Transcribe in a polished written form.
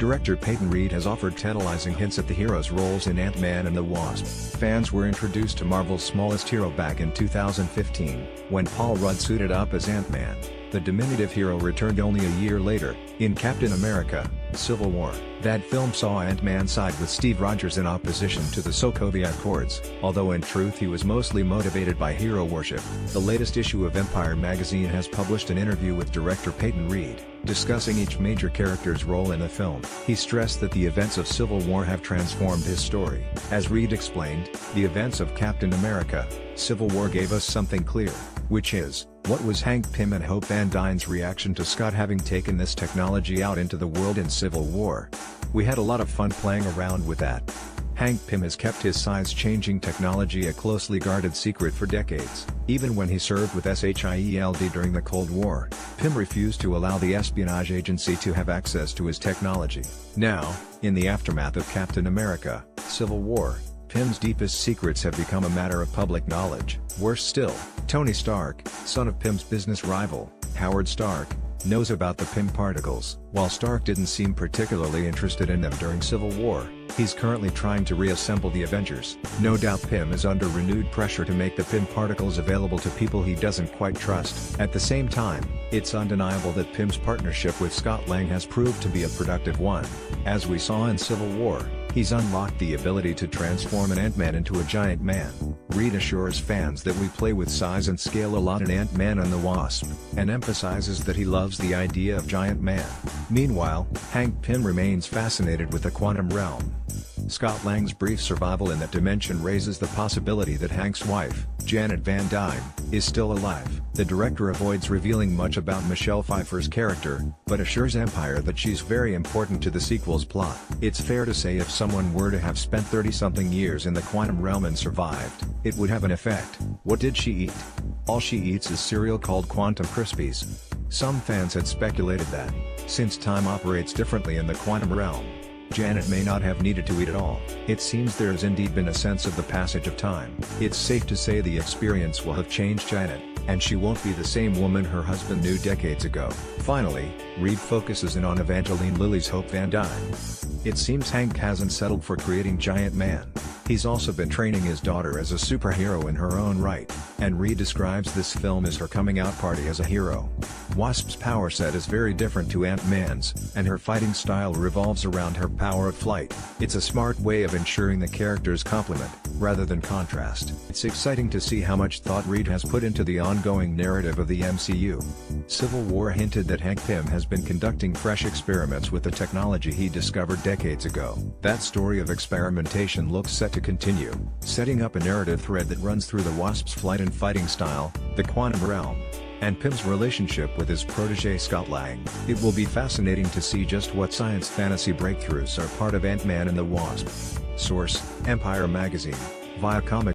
Director Peyton Reed has offered tantalizing hints at the hero's roles in Ant-Man and the Wasp. Fans were introduced to Marvel's smallest hero back in 2015, when Paul Rudd suited up as Ant-Man. The diminutive hero returned only a year later, in Captain America: Civil War. That film saw Ant-Man side with Steve Rogers in opposition to the Sokovia Accords, although in truth he was mostly motivated by hero worship. The latest issue of Empire magazine has published an interview with director Peyton Reed, discussing each major character's role in the film. He stressed that the events of Civil War have transformed his story. As Reed explained, the events of Captain America: Civil War gave us something clear, which is, what was Hank Pym and Hope Van Dyne's reaction to Scott having taken this technology out into the world in Civil War? We had a lot of fun playing around with that. Hank Pym has kept his size-changing technology a closely guarded secret for decades. Even when he served with SHIELD during the Cold War, Pym refused to allow the espionage agency to have access to his technology. Now, in the aftermath of Captain America: Civil War, Pym's deepest secrets have become a matter of public knowledge. Worse still, Tony Stark, son of Pym's business rival, Howard Stark, knows about the Pym particles. While Stark didn't seem particularly interested in them during Civil War, he's currently trying to reassemble the Avengers. No doubt Pym is under renewed pressure to make the Pym particles available to people he doesn't quite trust. At the same time, it's undeniable that Pym's partnership with Scott Lang has proved to be a productive one. As we saw in Civil War, he's unlocked the ability to transform an Ant-Man into a giant man. Reed assures fans that we play with size and scale a lot in Ant-Man and the Wasp, and emphasizes that he loves the idea of giant man. Meanwhile, Hank Pym remains fascinated with the quantum realm. Scott Lang's brief survival in that dimension raises the possibility that Hank's wife, Janet Van Dyne, is still alive. The director avoids revealing much about Michelle Pfeiffer's character, but assures Empire that she's very important to the sequel's plot. It's fair to say if someone were to have spent 30-something years in the quantum realm and survived, it would have an effect. What did she eat? All she eats is cereal called Quantum Krispies. Some fans had speculated that, since time operates differently in the quantum realm, Janet may not have needed to eat at all. It seems there has indeed been a sense of the passage of time. It's safe to say the experience will have changed Janet, and she won't be the same woman her husband knew decades ago. Finally, Reed focuses in on Evangeline Lilly's Hope Van Dyne. It seems Hank hasn't settled for creating Giant Man. He's also been training his daughter as a superhero in her own right, and Reed describes this film as her coming out party as a hero. Wasp's power set is very different to Ant-Man's, and her fighting style revolves around her power of flight. It's a smart way of ensuring the characters complement, rather than contrast. It's exciting to see how much thought Reed has put into the ongoing narrative of the MCU. Civil War hinted that Hank Pym has been conducting fresh experiments with the technology he discovered decades ago. That story of experimentation looks set to continue, setting up a narrative thread that runs through the Wasp's flight and fighting style, the quantum realm, and Pym's relationship with his protege Scott Lang. It will be fascinating to see just what science fantasy breakthroughs are part of Ant-Man and the Wasp. Source: Empire Magazine, via comic